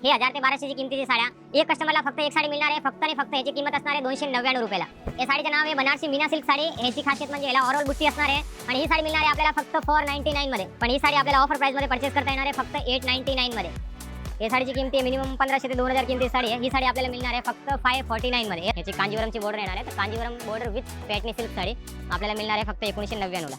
हे 1000 ते 1200 ची किमतीची साड्या एक कस्टमरला फक्त एक साडी मिळणार आहे, फक्त आणि फक्त याची किंमत असणार आहे 299 रुपयाला। या साडीचे नाव आहे बनारसी मीना सिल्क साडी। याची खासियत म्हणजे याला ऑरल बुट्टी असणार आहे आणि ही साडी मिळणार आहे आपल्याला फक्त 499 मध्ये। पण ही साडी आपल्याला ऑफर प्राइस मध्ये परचेस करता येणार आहे फक्त 899 मध्ये। या साडीची किंमत आहे मिनिमम 1500 ते 2000 किमतीची साडी आहे। ही साडी आपल्याला मिळणार आहे फक्त 549 मध्ये। याची कांजीवरमची बॉर्डर येणार आहे, तर Kanjeevaram border with Paithani silk sari आपल्याला मिळणार आहे फक्त 1999 ला।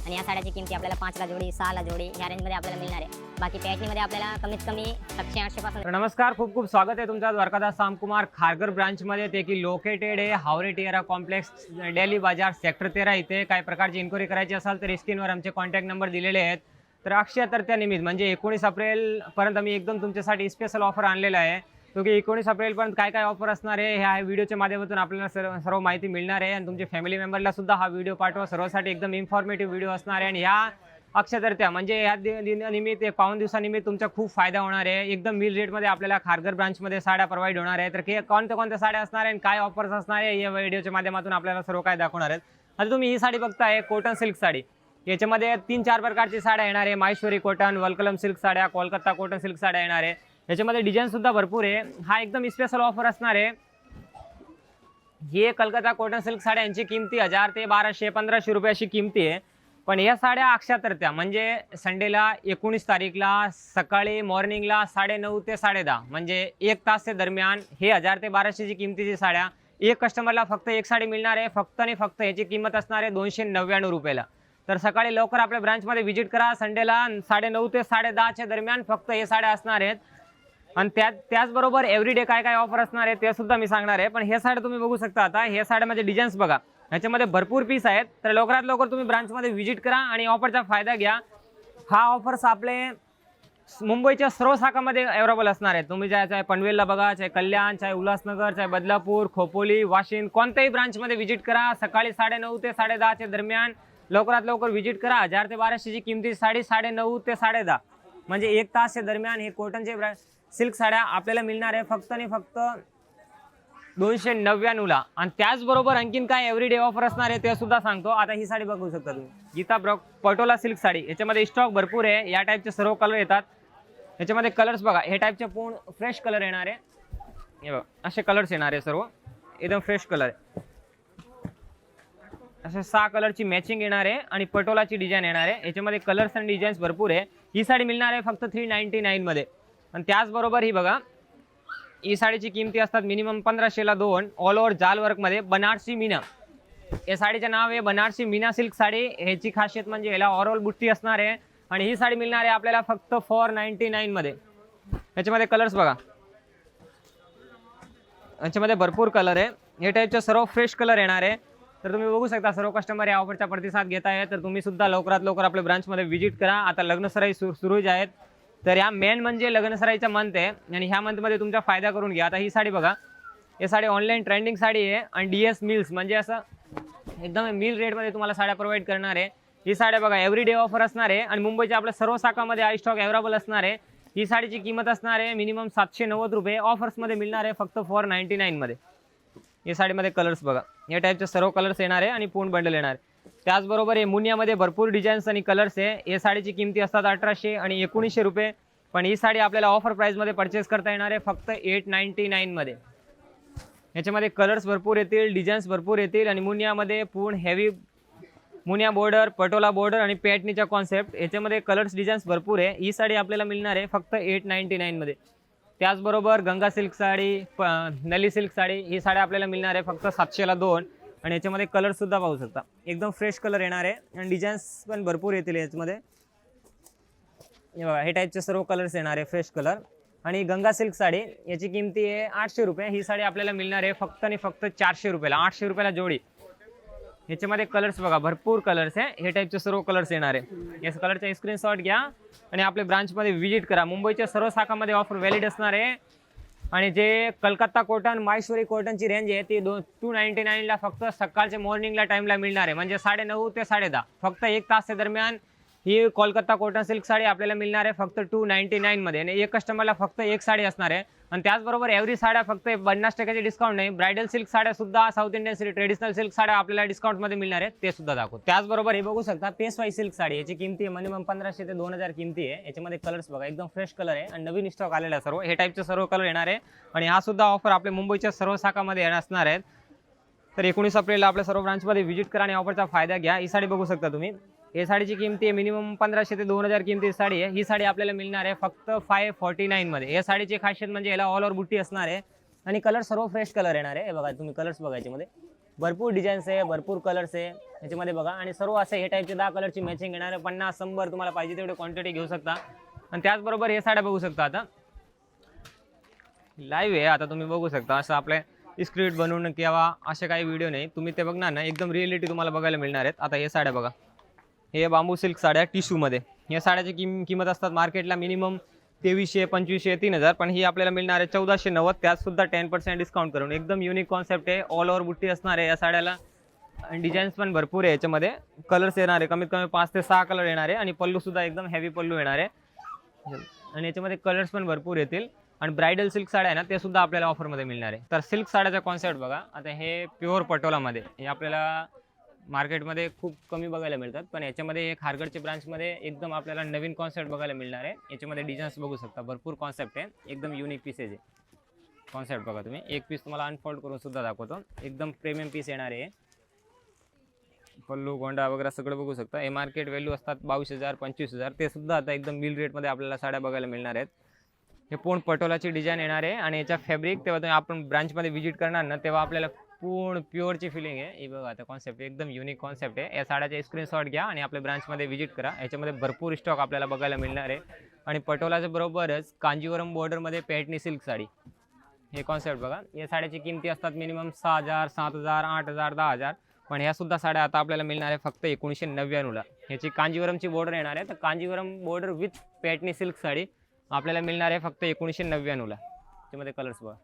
आणि या साड्याची किंमत आपल्याला 5 ला जोडी 6 ला जोडी या रेंज मध्ये आपल्याला मिळणार आहे। बाकी पॅटनी मध्ये आपल्याला कमीत कमी 700-800 पासून। नमस्कार, खूप खूप स्वागत आहे तुमचं द्वारकादास सामकुमार खारघर ब्रांच मध्ये। ते की लोकेटेड आहे हावरे टिएरा कॉम्प्लेक्स दिल्ली बाजार सेक्टर 13 इथे। काही प्रकारची इन्क्वायरी करायची असेल तर स्क्रीनवर आमचे कॉन्टॅक्ट नंबर दिलेले आहेत। तर अक्षय तृतीया निमित्त म्हणजे 19 एप्रिल पर्यंत आम्ही एकदम तुमच्यासाठी स्पेशल ऑफर आणलेला आहे। तो की 19 एप्रिल पर्यंत काय काय ऑफर असणार आहे ह्या व्हिडिओच्या माध्यमातून आपल्याला सर्व माहिती मिळणार आहे। आणि तुमच्या फॅमिली मेंबरला सुद्धा हा व्हिडिओ पाठवा, सर्वांसाठी एकदम इन्फॉर्मेटिव्ह व्हिडिओ असणार आहे। आणि ह्या अक्षय तृतीया म्हणजे ह्या दिनानिमित्त पाऊण दिवसानिमित्त तुमचा खूप फायदा होणार आहे। एकदम मिल रेटमध्ये आपल्याला खारघर ब्रांचमध्ये साड्या प्रोव्हाइड होणार आहे। तर कोणत्या साड्या असणार आहे आणि काय ऑफर्स असणार आहे या व्हिडिओच्या माध्यमातून आपल्याला सर्व काय दाखवणार आहेत। आता तुम्ही ही साडी बघताय कॉटन सिल्क साडी। याच्यामध्ये 3-4 प्रकारची साड्या येणार आहे। माहेश्वरी कॉटन, वलकलम सिल्क साड्या, कोलकाता कॉटन सिल्क साड्या येणार आहे। याच्यामध्ये डिझाईन सुद्धा भरपूर आहे। हा एकदम स्पेशल ऑफर असणार आहे। हे कलकत्ता कॉटन सिल्क साड्या यांची किंमती 1000 ते 1200-1500 रुपये अशी किंमती आहे। पण या साड्या अक्षय तृतीया म्हणजे संडेला 19 तारीखला सकाळी मॉर्निंगला 9:30 ते 10:30 म्हणजे 1 तास दरम्यान हे 1000 ते 1200 ची किंमतीची साड्या एक कस्टमरला फक्त एक साडी मिळणार आहे फक्त आणि फक्त। याची किंमत असणार आहे 299 रुपयाला। तर सकाळी लवकर आपल्या ब्रांचमध्ये व्हिजिट करा। संडेला 9:30 ते 10:30 दरम्यान फक्त हे साड्या असणार आहेत। आणि त्याचबरोबर एव्हरीडे काय काय ऑफर असणार आहे ते सुद्धा मी सांगणार आहे। पण हे साड्या तुम्ही बघू शकता। आता हे साड्यामध्ये डिझाईन्स बघा, ह्याच्यामध्ये भरपूर पीस आहेत। तर लवकरात लवकर तुम्ही ब्रांचमध्ये व्हिजिट करा आणि ऑफरचा फायदा घ्या। हा ऑफर्स आपले मुंबईच्या सर्व शाखामध्ये अवेलेबल असणार आहेत। तुम्ही चाहे पनवेलला बघा, चाहे कल्याण, चाहे उल्हासनगर, चाहे बदलापूर, खोपोली, वाशिम, कोणत्याही ब्रांचमध्ये व्हिजिट करा। सकाळी 9:30 ते 10:30 दरम्यान लवकरात लवकर व्हिजिट करा। 1000 ते 1200 ची किंमती साडी 9:30 ते 10:30 म्हणजे 1 तास दरम्यान हे कॉटनचे सिल्क साड्या आपल्याला मिळणार आहे फक्त आणि फक्त 299 ला। आणि त्याचबरोबर आणखीन काय एव्हरीडे ऑफर असणार आहे ते सुद्धा सांगतो। आता ही साडी बघू शकता तुम्ही, गीता पटोला सिल्क साडी। याच्यामध्ये स्टॉक भरपूर आहे। या टाईपचे सर्व कलर येतात। याच्यामध्ये कलर्स बघा, हे टाईपचे पूर्ण फ्रेश कलर येणार आहे। हे बघा असे कलर्स येणार आहे, सर्व एकदम फ्रेश कलर आहे। असे 6 कलरची मॅचिंग येणार आहे आणि पटोलाची डिझाईन येणार आहे। याच्यामध्ये कलर्स आणि डिझाईन्स भरपूर आहे। ही साडी मिळणार आहे फक्त 399 मध्ये। आणि त्याचबरोबर ही बघा, ही साडीची किंमती असतात मिनिमम 1500 ला 2 ऑल ओव्हर जाल वर्क मध्ये बनारसी मीना। या साडीचे नाव आहे बनारसी मीना सिल्क साडी। ह्याची खासियत म्हणजे याला ऑरल बुट्टी असणार आहे आणि ही साडी मिळणार आहे आपल्याला फक्त 499 मध्ये। याच्यामध्ये कलर्स बघा, याच्यामध्ये भरपूर कलर आहे। हे टाईपचे सर्व फ्रेश कलर येणार आहे। तर तुम्ही बघू शकता सर्व कस्टमर या ऑफरचा प्रतिसाद घेत आहे। तर तुम्ही सुद्धा लवकरात लवकर आपल्या ब्रांचमध्ये व्हिजिट करा। आता लग्नसराई सुरू आहेत। तर या मेन म्हणजे लग्नसराईचा मंथ आहे आणि ह्या मंथमध्ये तुमचा फायदा करून घ्या। आता ही साडी बघा, ही साडी ऑनलाईन ट्रेंडिंग साडी आहे आणि DS मिल्स म्हणजे असं एकदम मिल रेटमध्ये तुम्हाला साड्या प्रोव्हाइड करणार आहे। ही साड्या बघा एव्हरीडे ऑफर असणार आहे आणि मुंबईच्या आपल्या सर्व शाखामध्ये आय स्टॉक अवेलेबल असणार आहे। ही साडीची किंमत असणार आहे मिनिमम 790 रुपये। ऑफर्समध्ये मिळणार आहे फक्त 499 मध्ये। या साडीमध्ये कलर्स बघा, या टाईपचे सर्व कलर्स येणार आहे आणि पूर्ण बंडल येणार आहे। त्याचबरोबर हे मुनियामध्ये भरपूर डिझाईन्स आणि कलर्स आहे। या साडीची किंमती असतात 1800 आणि 1900 रुपये। पण ही साडी आपल्याला ऑफर प्राइसमध्ये परचेस करता येणार आहे फक्त 899 मध्ये। याच्यामध्ये कलर्स भरपूर येतील, डिझाईन्स भरपूर येतील आणि मुनियामध्ये पूर्ण heavy Muniya border, Patola border आणि पॅटनीचा कॉन्सेप्ट। याच्यामध्ये कलर्स डिझाईन्स भरपूर आहे। ही साडी आपल्याला मिळणार आहे फक्त 899 मध्ये। त्याचबरोबर गंगा सिल्क साडी, नली सिल्क साडी, ही साडी आपल्याला मिळणार आहे फक्त 700 ला 2 आणि याच्यामध्ये कलर सुद्धा पाहू शकता, एकदम फ्रेश कलर येणार आहे आणि डिझाईन्स पण भरपूर येतील याच्यामध्ये। हे बघा हे टाईपचे सर्व कलर्स येणार आहे, फ्रेश कलर। आणि गंगा सिल्क साडी याची किंमती आहे 800 रुपये। ही साडी आपल्याला मिळणार आहे फक्त आणि फक्त 400 रुपयाला, 800 रुपयाला जोडी। याच्यामध्ये कलर्स बघा, भरपूर कलर्स आहे। हे टाईपचे सर्व कलर्स येणार आहे। या कलरचा स्क्रीनशॉट घ्या आणि आपल्या ब्रांचमध्ये व्हिजिट करा। मुंबईच्या सर्व शाखामध्ये ऑफर व्हॅलिड असणार आहे। आणि जे कलकत्ता कॉटन, माहेश्वरी कॉटनची रेंज आहे ती 299 ला फक्त सकाळच्या मॉर्निंगला टाइमला मिळणार आहे म्हणजे 9:30 ते 10:30 फक्त 1 तास दरम्यान ही कोलकाता कॉटन सिल्क साडी आपल्याला मिळणार आहे फक्त 299 मध्ये आणि एक कस्टमरला फक्त एक साडी असणार आहे आणि त्याचबरोबर एव्हरी साड्या फक्त 50% डिस्काउंट नाही, ब्रायडल सिल्क साड्या सुद्धा साऊथ इंडियन ट्रेडिशनल सिल्क साड्या आपल्याला डिस्काउंटमध्ये मिळणार आहेत ते सुद्धा दाखवतो. त्याचबरोबर हे बघू शकता पेशवाई सिल्क साडी, याची किमती आहे मिनिमम 1500 ते 2000 किमती आहे. याच्यामध्ये कलर्स बघा एकदम फ्रेश कलर आहे आणि नवीन स्टॉक आलेला सर्व हे टाईपचे सर्व कलर येणार आहे आणि हा सुद्धा ऑफर आपल्या मुंबईच्या सर्व शाखामध्ये असणार आहेत. तर 19 एप्रिलला आपल्या सर्व ब्रांचमध्ये व्हिजिट करा आणि ऑफरचा फायदा घ्या. ही साडी बघू शकता तुम्ही, हे साडीची किमती आहे मिनिमम 1500 ते 2000 किमती साडी आहे. ही साडी आपल्याला मिळणार आहे फक्त 549 मध्ये. या साडीची खासियत म्हणजे याला ऑल ओव्हर बुट्टी असणार आहे आणि कलर सर्व फ्रेश कलर येणार आहे. हे बघा तुम्ही कलर्स बघा, याच्यामध्ये भरपूर डिझाईन्स आहे, भरपूर कलर्स आहे याच्यामध्ये बघा आणि सर्व असे हे टाईपचे 10 कलरची मॅचिंग येणार आहे. 50-100 तुम्हाला पाहिजे तेवढे क्वांटिटी घेऊ शकता आणि त्याचबरोबर हे साड्या बघू शकता. आता लाईव्ह आहे, आता तुम्ही बघू शकता असं आपले स्क्रिप्ट बनवून किंवा असे काही व्हिडिओ नाही, तुम्ही ते बघणार ना एकदम रिअलिटी तुम्हाला बघायला मिळणार आहेत. आता हे साड्या बघा, हे बांबू सिल्क साड्या टिश्यूमध्ये. या साड्याची किंमत असतात मार्केटला मिनिमम 2300, 2500, 3000, पण ही आपल्याला मिळणार आहे 1490, त्यात सुद्धा 10% डिस्काउंट करून. एकदम युनिक कॉन्सेप्ट आहे, ऑल ओव्हर बुट्टी असणार आहे या साड्याला आणि डिझाईन्स पण भरपूर आहे. याच्यामध्ये कलर्स येणार आहे कमीत कमी 5 ते 6 कलर येणार आहे आणि पल्लू सुद्धा एकदम हेवी पल्लू येणार आहे आणि याच्यामध्ये कलर्स पण भरपूर येतील आणि ब्रायडल सिल्क साड्या आहे ना ते सुद्धा आपल्याला ऑफरमध्ये मिळणार आहे. तर सिल्क साड्याचा कॉन्सेप्ट बघा, आता हे प्युअर पटोलामध्ये हे आपल्याला मार्केटमध्ये खूप कमी बघायला मिळतात, पण याच्यामध्ये एक खारघरच्या ब्रांचमध्ये एकदम आपल्याला नवीन कॉन्सेप्ट बघायला मिळणार आहे. याच्यामध्ये डिझाईन्स बघू शकता, भरपूर कॉन्सेप्ट आहे, एकदम युनिक पीसेस आहे. कॉन्सेप्ट बघा तुम्ही, एक पीस तुम्हाला अनफोल्ड करून सुद्धा दाखवतो, एकदम प्रीमियम पीस येणार आहे. पल्लू गोंडा वगैरे सगळं बघू शकता. हे मार्केट व्हॅल्यू असतात 22,000, 25,000, ते सुद्धा आता एकदम मिल रेटमध्ये आपल्याला साड्या बघायला मिळणार आहेत. हे पूर्ण पटोलाची डिझाईन येणार आहे आणि याच्या फॅब्रिक तेव्हा तुम्ही आपण ब्रांचमध्ये व्हिजिट करणार ना तेव्हा आपल्याला पूर्ण प्युअरची फिलिंग आहे. हे बघा आता कॉन्सेप्ट एकदम युनिक कॉन्सेप्ट आहे. या साड्याचे स्क्रीनशॉट घ्या आणि आपल्या ब्रांचमध्ये व्हिजिट करा. याच्यामध्ये भरपूर स्टॉक आपल्याला बघायला मिळणार आहे आणि पटोलाच्या बरोबरच कांजीवरम बॉर्डरमध्ये पैठणी सिल्क साडी, हे कॉन्सेप्ट बघा. या साड्याची किमती असतात मिनिमम 6000, 7000, 8000, 10000, पण ह्या सुद्धा साड्या आता आपल्याला मिळणार आहे फक्त 1999ला. ह्याची कांजीवरमची बॉर्डर येणार आहे, तर Kanjeevaram border with Paithani silk sari आपल्याला मिळणार आहे फक्त 1999ला. त्यामध्ये कलर्स बघा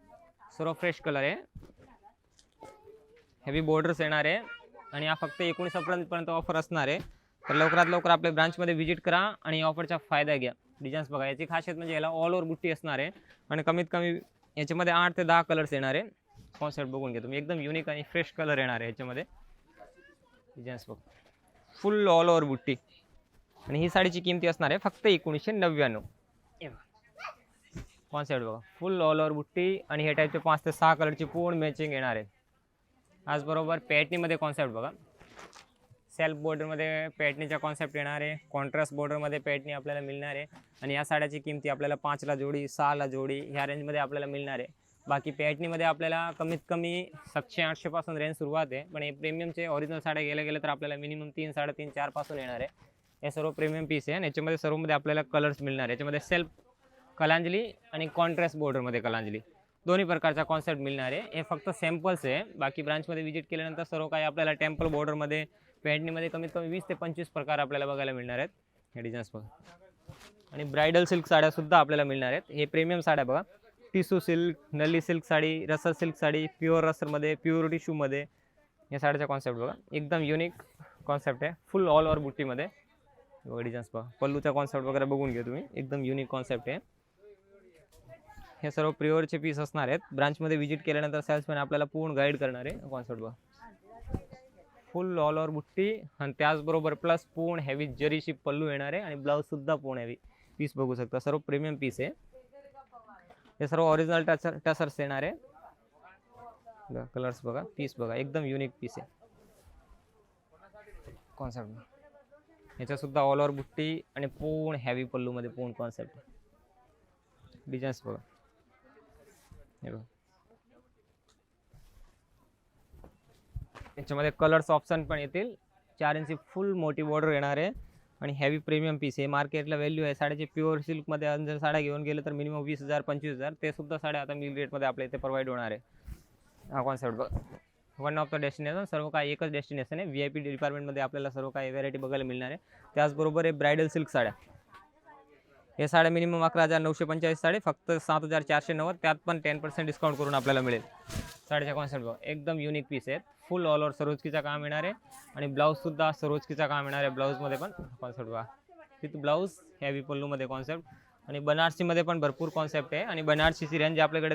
सर्व फ्रेश कलर आहे, हेवी बॉर्डर्स येणार आहे आणि हा फक्त 19 एप्रिलपर्यंत ऑफर असणार आहे. तर लवकरात लवकर आपल्या ब्रांचमध्ये व्हिजिट करा आणि ऑफरचा फायदा घ्या. डिझाईन्स बघा, याची खासियत म्हणजे याला ऑल ओव्हर बुट्टी असणार आहे आणि कमीत कमी याच्यामध्ये 8 ते 10 कलर्स येणार आहे. कॉन्सेप्ट बघून घ्या तुम्ही, एकदम युनिक आणि फ्रेश कलर येणार आहे याच्यामध्ये. डिझाईन्स बघा, फुल ऑल ओव्हर बुट्टी आणि ही साडीची किमती असणार आहे फक्त 1999. कॉन्सेप्ट बघा, फुल ऑल ओव्हर बुट्टी आणि हे टाईपचे 5 ते 6 कलरची पूर्ण मॅचिंग येणार आहे. त्याचबरोबर पॅटनीमध्ये कॉन्सेप्ट बघा, सेल्फ बॉर्डरमध्ये पॅटनीचा कॉन्सेप्ट येणार आहे, कॉन्ट्रास्ट बॉर्डरमध्ये पॅटनी आपल्याला मिळणार आहे आणि या साड्याची किमती आपल्याला 5ला जोडी, 6ला जोडी ह्या रेंजमध्ये आपल्याला मिळणार आहे. बाकी पॅटनीमध्ये आपल्याला कमीत कमी 700-800 पासून रेंज सुरुवात आहे, पण हे प्रीमियमचे ओरिजिनल साड्या गेले तर आपल्याला मिनिमम 3, 3.5, 4 पासून येणार आहे. हे सर्व प्रीमियम पीस आहे आणि याच्यामध्ये सर्वमध्ये आपल्याला कलर्स मिळणार आहे. याच्यामध्ये सेल्फ कलांजली आणि कॉन्ट्रास्ट बॉर्डरमध्ये कलांजली दोन्ही प्रकारचा कॉन्सेप्ट मिळणार आहे. हे फक्त सॅम्पल्स आहे, बाकी ब्रांचमध्ये व्हिजिट केल्यानंतर सर्व काही आपल्याला टेम्पल बॉर्डरमध्ये पॅटनीमध्ये कमीत कमी 20 ते 25 प्रकार आपल्याला बघायला मिळणार आहेत. हे डिझाईन्स बघा आणि ब्रायडल सिल्क साड्यासुद्धा आपल्याला मिळणार आहेत. हे प्रीमियम साड्या बघा, tissue silk, Nalli silk sari, रसर सिल्क साडी, प्युअर रसरमध्ये, प्युअर टिशूमध्ये या साड्याचा कॉन्सेप्ट बघा, एकदम युनिक कॉन्सेप्ट आहे, फुल ऑल ओव्हर बुट्टीमध्ये. डिझाईन्स बघा, पल्लूचा कॉन्सेप्ट वगैरे बघून घ्या तुम्ही, एकदम युनिक कॉन्सेप्ट आहे. हे सर्व प्युअरचे पीस असणार आहेत. ब्रांचमध्ये व्हिजिट केल्यानंतर सेल्समॅन आपल्याला पूर्ण गाईड करणार आहे. कॉन्सेप्ट बघा, फुल ऑल ओव्हर बुट्टी आणि त्याचबरोबर प्लस पूर्ण हेवी जरीशी पल्लू येणार आहे आणि ब्लाऊजसुद्धा पूर्ण हेवी पीस बघू शकता. सर्व प्रीमियम पीस आहे. हे सर्व ओरिजिनल टसर्स येणार आहे. कलर्स बघा, पीस बघा, एकदम युनिक पीस आहे. कॉन्सेप्ट ह्याच्यासुद्धा ऑल ओव्हर बुट्टी आणि पूर्ण हेवी पल्लूमध्ये पूर्ण कॉन्सेप्ट. डिझाईन्स बघा, हे बघा, याच्यामध्ये कलर्स ऑप्शन पण येतील. 4 इंची फुल मोठी बॉर्डर येणार आहे आणि हेवी प्रीमियम पीस आहे. मार्केटला व्हॅल्यू आहे साड्याची प्युअर सिल्कमध्ये जर साड्या घेऊन गेले तर मिनिमम 20,000, 25,000, ते सुद्धा साड्या आता मिल रेटमध्ये आपल्या इथे प्रोव्हाइड होणार आहे. हा कॉन्सेप्ट बघा, वन ऑफ द डेस्टिनेशन, सर्व काही एकच डेस्टिनेशन आहे. VIP डिपार्टमेंटमध्ये आपल्याला सर्व काही व्हरायटी बघायला मिळणार आहे. त्याचबरोबर हे ब्रायडल सिल्क साड्या, हे साड्या मिनिमम 11,945 साडी फक्त 7,490, त्यात पण 10% डिस्काउंट करून आपल्याला मिळेल. साडीचा कॉन्सेप्ट बघा, एकदम युनिक पीस आहेत. फुल ऑल ओव्हर सरोजकीचा काम येणार आहे आणि ब्लाऊजसुद्धा सरोजकीचा काम येणार आहे. ब्लाऊजमध्ये पण कॉन्सेप्ट बघा, विथ ब्लाऊज हेवी पल्लूमध्ये कॉन्सेप्ट. आणि बनारसीमध्ये पण भरपूर कॉन्सेप्ट आहे. आणि बनारसीची रेंज आपल्याकडे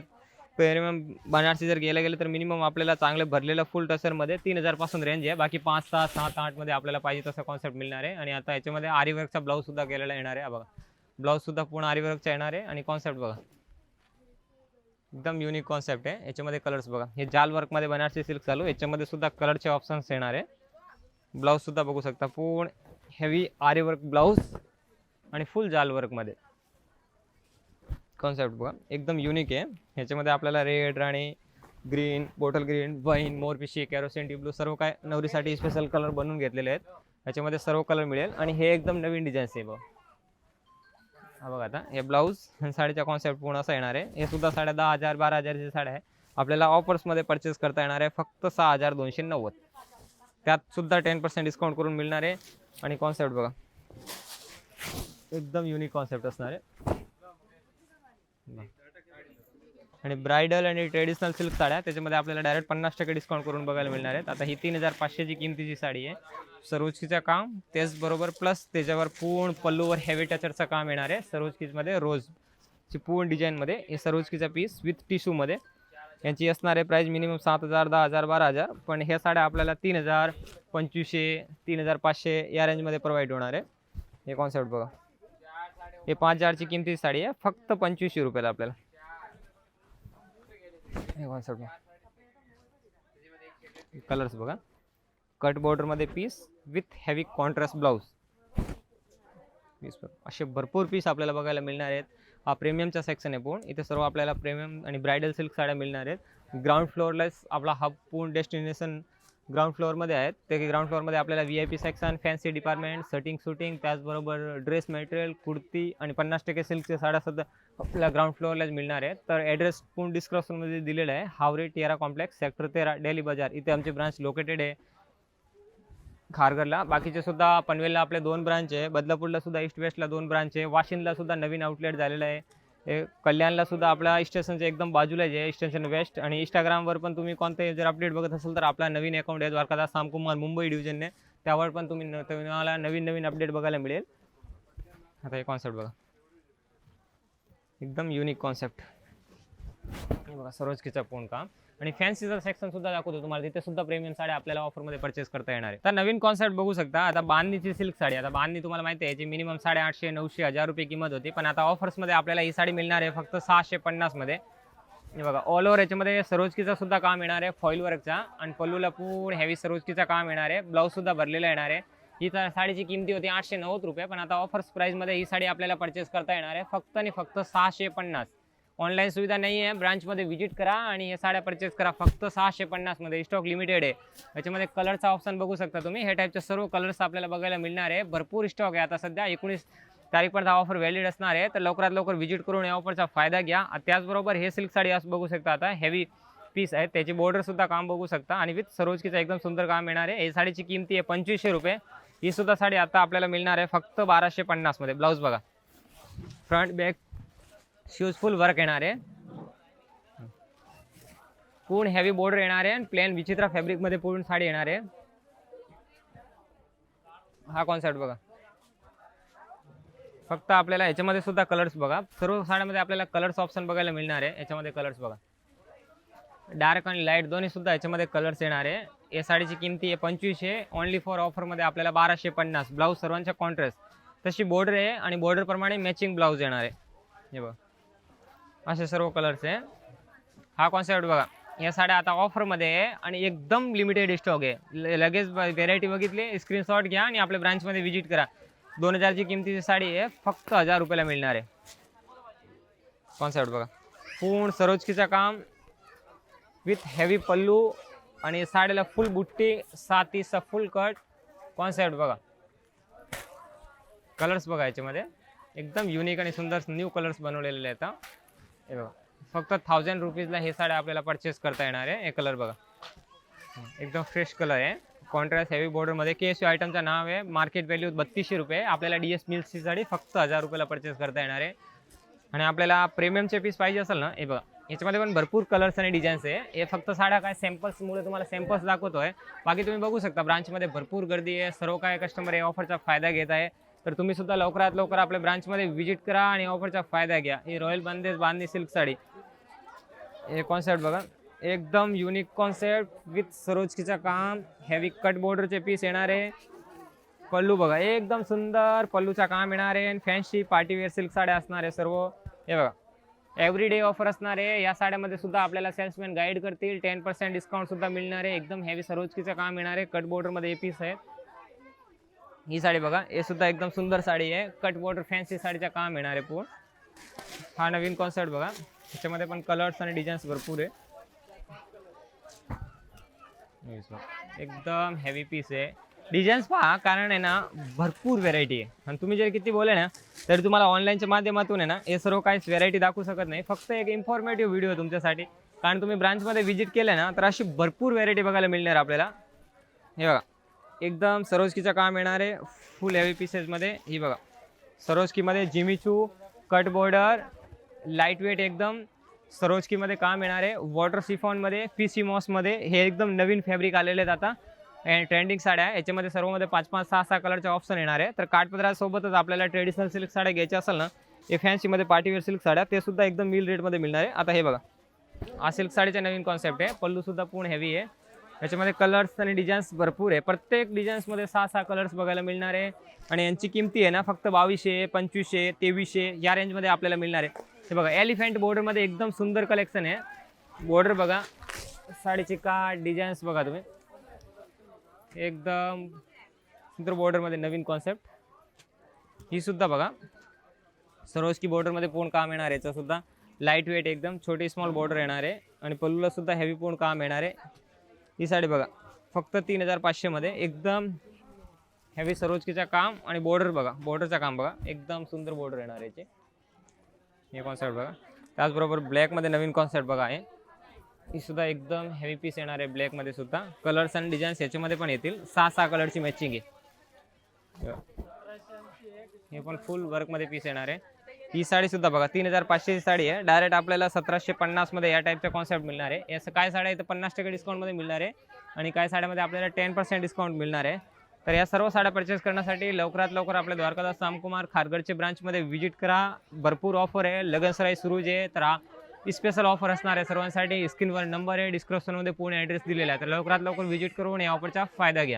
प्रीमियम बनारसी जर गेलं तर मिनिमम आपल्याला चांगलं भरलेलं फुल टसरमध्ये 3000 पासून रेंज आहे. बाकी 5, 6, 7, 8 मध्ये आपल्याला पाहिजे तसा कॉन्सेप्ट मिळणार आहे. आणि आता याच्यामध्ये आरी वर्कचा ब्लाऊज सुद्धा केलेला येणार आहे. बघा ब्लाऊज सुद्धा पूर्ण आरी वर्कचा येणार आहे. आणि कॉन्सेप्ट बघा एकदम युनिक कॉन्सेप्ट आहे. याच्यामध्ये कलर्स बघा, हे जाल वर्कमध्ये बनारसी सिल्क चालू, याच्यामध्ये सुद्धा कलरचे ऑप्शन्स येणार आहे. ब्लाऊज सुद्धा बघू शकता पूर्ण हेवी आरी वर्क ब्लाऊज आणि फुल जाल वर्कमध्ये कॉन्सेप्ट बघा एकदम युनिक आहे. ह्याच्यामध्ये आपल्याला रेड, राणी, ग्रीन, बॉटल ग्रीन, वाईन, मोरपिशी, कॅरोसिन, डी ब्लू सर्व काय नवरीसाठी स्पेशल कलर बनवून घेतलेले आहेत. ह्याच्यामध्ये सर्व कलर मिळेल. आणि हे एकदम नवीन डिझाईन्स आहे बघा. हा बघा आता हे ब्लाऊज साडीचा कॉन्सेप्ट पूर्ण असा येणार आहे. हे सुद्धा साड्या 10,000 12,000ची साड्या आहे. आपल्याला ऑफर्समध्ये परचेस करता येणार आहे फक्त 6,290. त्यात सुद्धा 10% डिस्काउंट करून मिळणार आहे. आणि कॉन्सेप्ट बघा एकदम युनिक कॉन्सेप्ट असणार आहे. आणि ब्रायडल आणि ट्रेडिशनल सिल्क साड्या त्याच्यामध्ये आपल्याला डायरेक्ट 50% डिस्काउंट करून बघायला मिळणार आहेत. आता ही 3500ची किमतीची साडी आहे. सरोजकीचं काम त्याचबरोबर प्लस त्याच्यावर पूर्ण पल्लूवर हेवी टचरचं काम येणार आहे. सरोजकीमध्ये रोजची पूर्ण डिझाईनमध्ये हे सरोजकीचा पीस विथ टिश्यूमध्ये यांची असणार आहे प्राईस मिनिमम 7,000 10,000 12,000. पण ह्या साड्या आपल्याला 3,000 2500 3,500 या रेंजमध्ये प्रोव्हाइड होणार आहे. हे कॉन्सेप्ट बघा, हे 5,000ची किमतीची साडी आहे फक्त 2500 रुपयाला आपल्याला. हे कॉन्सेप्ट कलर्स बघा, कट बॉर्डरमध्ये piece with heavy contrast blouse piece. असे भरपूर पीस आपल्याला बघायला मिळणार आहेत. हा प्रीमियमचा सेक्शन आहे पूर्ण. इथे सर्व आपल्याला प्रीमियम आणि ब्रायडल सिल्क साड्या मिळणार आहेत. ग्राउंड फ्लोअरलाच आपला हब पूर्ण डेस्टिनेशन ग्राउंड फ्लोअरमध्ये आहेत. ते ग्राउंड फ्लोअरमध्ये आपल्याला VIP section, fancy department, shooting, त्याचबरोबर ड्रेस मटेरियल, कुर्ती आणि 50% सिल्कच्या साड्या सुद्धा आपल्याला ग्राउंड फ्लोअरलाच मिळणार आहेत. तर ॲड्रेस पूर्ण डिस्क्रिप्शनमध्ये दिलेला आहे. Haware Tiara complex sector 13 daily बाजार इथे आमची ब्रांच लोकेटेड आहे खारघरला. बाकीचे सुद्धा पनवेलला आपले 2 ब्रांच आहे. बदलापूरला सुद्धा ईस्ट वेस्टला 2 ब्रांच आहे. वाशिमला सुद्धा नवीन आउटलेट झालेला आहे. हे कल्याणला सुद्धा आपल्या स्टेशनच्या एकदम बाजूला आहे स्टेशन वेस्ट. आणि इंस्टाग्रामवर पण तुम्ही कोणते जर अपडेट बघत असेल तर आपला नवीन अकाउंट आहे द्वारकादास सामकुमार मुंबई डिव्हिजनने, त्यावर पण तुम्हाला नवीन अपडेट बघायला मिळेल. आता हे कॉन्सेप्ट बघा एकदम युनिक कॉन्सेप्ट. हे बघा सरोजकीचा पूर्ण काम. आणि फॅन्सीचं सेक्शन सुद्धा दाखवतो तुम्हाला, तिथे सुद्धा प्रीमियम साड्या आपल्याला ऑफरमध्ये परचेस करता येणार आहे. तर नवीन कॉन्सेप्ट बघू शकता. आता बांधणीची सिल्क साडी, आता बांधणी तुम्हाला माहिती आहे याची मिनिमम 850 900 1000 रुपये किंमत होती. पण आता ऑफर्समध्ये आपल्याला ही साडी मिळणार आहे फक्त 650 मध्ये. हे बघा ऑल ओव्हर याच्यामध्ये सरोजकीचा सुद्धा काम येणार आहे फॉईल वर्कचा. आणि पल्लूला पूर्ण हेवी सरोजकीचा काम येणार आहे. ब्लाऊज सुद्धा भरलेला येणार आहे. ही साडीची किमती होती 890 रुपये. पण आता ऑफर्स प्राईसमध्ये ही साडी आपल्याला परचेस करता येणार आहे फक्त आणि फक्त 650. ऑनलाईन सुविधा नाही आहे. ब्रांचमध्ये व्हिजिट करा आणि हे साड्या परचेस करा फक्त 650 मध्ये. स्टॉक लिमिटेड आहे. याच्यामध्ये कलरचा ऑप्शन बघू शकता तुम्ही. हे टाईपचे सर्व कलर्स आपल्याला बघायला मिळणार आहे. भरपूर स्टॉक आहे. आता सध्या 19 तारीखपर्यंत ऑफर व्हॅलिड असणार आहे. तर लवकरात लवकर व्हिजिट करून या ऑफरचा फायदा घ्या. त्याचबरोबर हे सिल्क साडी असं बघू शकता. आता हेवी पीस आहे, त्याची बॉर्डर सुद्धा काम बघू शकता. आणि विथ सरोजकीचा एकदम सुंदर काम येणार आहे. ही साडीची किमती आहे 2500 रुपये. ही सुद्धा साडी आता आपल्याला मिळणार आहे फक्त 1250 मध्ये. ब्लाऊज बघा, फ्रंट बॅक शूजफुल वर्क येणार आहे. पूर्ण हेवी बॉर्डर येणार आहे आणि प्लेन विचित्र फॅब्रिक मध्ये पूर्ण साडी येणार आहे. हा कॉन्सेप्ट बघा. फक्त आपल्याला याच्यामध्ये सुद्धा कलर्स बघा, सर्व साड्यामध्ये आपल्याला कलर्स ऑप्शन बघायला मिळणार आहे. याच्यामध्ये कलर्स बघा, डार्क आणि लाईट दोन्ही सुद्धा याच्यामध्ये कलर्स येणार आहे. या साडीची किमती आहे 2500. ओनली फॉर ऑफरमध्ये आपल्याला 1250. ब्लाऊज सर्वांच्या कॉन्ट्रास्ट तशी बॉर्डर आहे आणि बॉर्डर प्रमाणे मॅचिंग ब्लाऊज येणार आहे. हे बघा असे सर्व कलर्स आहे. हा कॉन्सेप्ट बघा. या साड्या आता ऑफरमध्ये आहे आणि एकदम लिमिटेड स्टॉक आहे. लगेच व्हेरायटी बघितली स्क्रीनशॉट घ्या आणि आपल्या ब्रांचमध्ये व्हिजिट करा. 2000ची किमतीची साडी आहे फक्त 1000 रुपयाला मिळणार आहे. कॉन्सेप्ट बघा, पूर्ण सरोजकीचा काम विथ हेवी पल्लू आणि साडीला फुल बुट्टी, सातीचा फुल कट. कॉन्सेप्ट बघा, कलर्स बघा याच्यामध्ये एकदम युनिक आणि सुंदर न्यू कलर्स बनवलेले आहेत. हे बघा फक्त 1000 रुपीजला हे साड्या आपल्याला परचेस करता येणार आहे. हे कलर बघा एकदम फ्रेश कलर आहे. कॉन्ट्रास्ट हेवी बॉर्डरमध्ये. KSU आयटमचं नाव आहे. मार्केट व्हॅल्यू 3200 रुपये. आपल्याला DS मिल्सची साडी फक्त 1000 रुपयाला परचेस करता येणार आहे. आणि आपल्याला प्रीमियमचे पीस पाहिजे असेल ना, हे बघा याच्यामध्ये पण भरपूर कलर्स आणि डिझाईन्स आहे. हे फक्त साड्या काय सॅम्पल्समुळे तुम्हाला सॅम्पल्स दाखवतोय. बाकी तुम्ही बघू शकता ब्रांचमध्ये भरपूर गर्दी आहे. सर्व काय कस्टमर या ऑफरचा फायदा घेत आहे. तर तुम्ही सुद्धा लवकरात लवकर आपल्या ब्रांचमध्ये व्हिजिट करा आणि ऑफरचा फायदा घ्या. ही रॉयल बंदेज बांधणी सिल्क साडी, हे कॉन्सेप्ट बघा, एकदम युनिक कॉन्सेप्ट विथ सरोजकीचं काम, हेवी कट बॉर्डरचे पीस येणार आहे. पल्लू बघा, एकदम सुंदर पल्लूचा काम येणार आहे. फॅन्सी पार्टीवेअर सिल्क साड्या असणार आहे सर्व. हे बघा, एव्हरीडे ऑफर असणार आहे. या साड्यामध्ये सुद्धा आपल्याला सेल्समॅन गाईड करतील. 10% डिस्काउंट सुद्धा मिळणार आहे. एकदम हेवी सरोजकीचं काम येणार आहे. कट बॉर्डरमध्ये हे पीस आहेत. ही साडी बघा, हे सुद्धा एकदम सुंदर साडी आहे. कट बॉर्डर फॅन्सी साडीचं काम येणार आहे पूर्ण. हा नवीन कॉन्सेप्ट बघा, त्याच्यामध्ये पण कलर्स आणि डिझाईन्स भरपूर आहे. एकदम हेवी पीस आहे. डिझाईन्स पहा, कारण आहे ना भरपूर व्हेरायटी आहे. आणि तुम्ही जर किती बोले ना तरी तुम्हाला ऑनलाईनच्या माध्यमातून आहे ना हे सर्व काहीच व्हेरायटी दाखवू शकत नाही. फक्त एक इन्फॉर्मेटिव्ह व्हिडिओ तुमच्यासाठी, कारण तुम्ही ब्रांचमध्ये व्हिजिट केलं ना तर अशी भरपूर व्हेरायटी बघायला मिळणार आपल्याला. हे बघा, एकदम सरोजकीचं काम येणार आहे फुल हेवी पीसेसमध्ये. ही बघा, सरोजकीमध्ये Jimmy Choo cut border, light weight एकदम सरोजकीमध्ये काम येणार आहे. वॉटर सिफॉनमध्ये, पीसी मॉसमध्ये हे एकदम नवीन फॅब्रिक आलेले आहेत आता. ट्रेंडिंग साड्या आहे. याच्यामध्ये सर्वमध्ये 5-5, 6-6 कलरचे ऑप्शन येणार आहे. तर काठपदरासोबतच आपल्याला ट्रेडिशनल सिल्क साड्या घ्यायच्या असेल ना, हे फॅन्सीमध्ये पार्टीवेअर सिल्क साड्या, ते सुद्धा एकदम मिल रेटमध्ये मिळणार आहे. आता हे बघा, हा सिल्क साडीचा नवीन कॉन्सेप्ट आहे. पल्लूसुद्धा पूर्ण हेवी आहे. याच्यामध्ये कलर्स आणि डिझाईन्स भरपूर आहे. प्रत्येक डिझाईन्समध्ये 6-6 कलर्स बघायला मिळणार आहे. आणि यांची किमती आहे ना फक्त 2200, 2500, 2300 या रेंजमध्ये आपल्याला मिळणार आहे. हे बघा, एलिफंट बॉर्डरमध्ये एकदम सुंदर कलेक्शन आहे. बॉर्डर बघा, साडीची काठ, डिझाईन्स बघा तुम्ही, एकदम सुंदर बॉर्डरमध्ये नवीन कॉन्सेप्ट. ही सुद्धा बघा, सरोजकी बॉर्डरमध्ये पूर्ण काम येणार आहे. याचं सुद्धा लाईट वेट एकदम छोटी स्मॉल बॉर्डर येणार आहे. आणि पल्लूला सुद्धा हेवी पूर्ण काम येणार आहे. ही साडी बघा, फक्त 3500 मध्ये एकदम हेवी सरोजकीचं काम. आणि बॉर्डर बघा, बॉर्डरचं काम बघा, एकदम सुंदर बॉर्डर येणार आहे याचे. हे कॉन्सेप्ट बघा. त्याचबरोबर ब्लॅकमध्ये नवीन कॉन्सेप्ट बघा आहे. ही सुद्धा एकदम हेवी पीस येणार आहे. ब्लॅकमध्ये सुद्धा कलर्स आणि डिझाईन्स याच्यामध्ये पण येतील. 6-6 कलरची मॅचिंग आहे. हे पण फुल वर्कमध्ये पीस येणार आहे. ही साडी सुद्धा बघा, 3500ची साडी आहे. डायरेक्ट आपल्याला 1750 मध्ये या टाईपचा कॉन्सेप्ट मिळणार आहे. याचं काय साड्या आहे तर 50% डिस्काउंटमध्ये मिळणार आहे. आणि काय साड्यामध्ये आपल्याला 10% डिस्काउंट मिळणार आहे. तर या सर्व साड्या परचेस करण्यासाठी लवकरात लवकर आपल्या द्वारकादास सामकुमार खारघरचे ब्रांचमध्ये व्हिजिट करा. भरपूर ऑफर आहे. लगनसराई सुरू आहे, तर हा स्पेशल ऑफर असणार आहे सर्वांसाठी. स्क्रीनवर नंबर आहे, डिस्क्रिप्शनमध्ये पूर्ण ॲड्रेस दिलेला आहे. तर लवकरात लवकर व्हिजिट करून या ऑफरचा फायदा घ्या.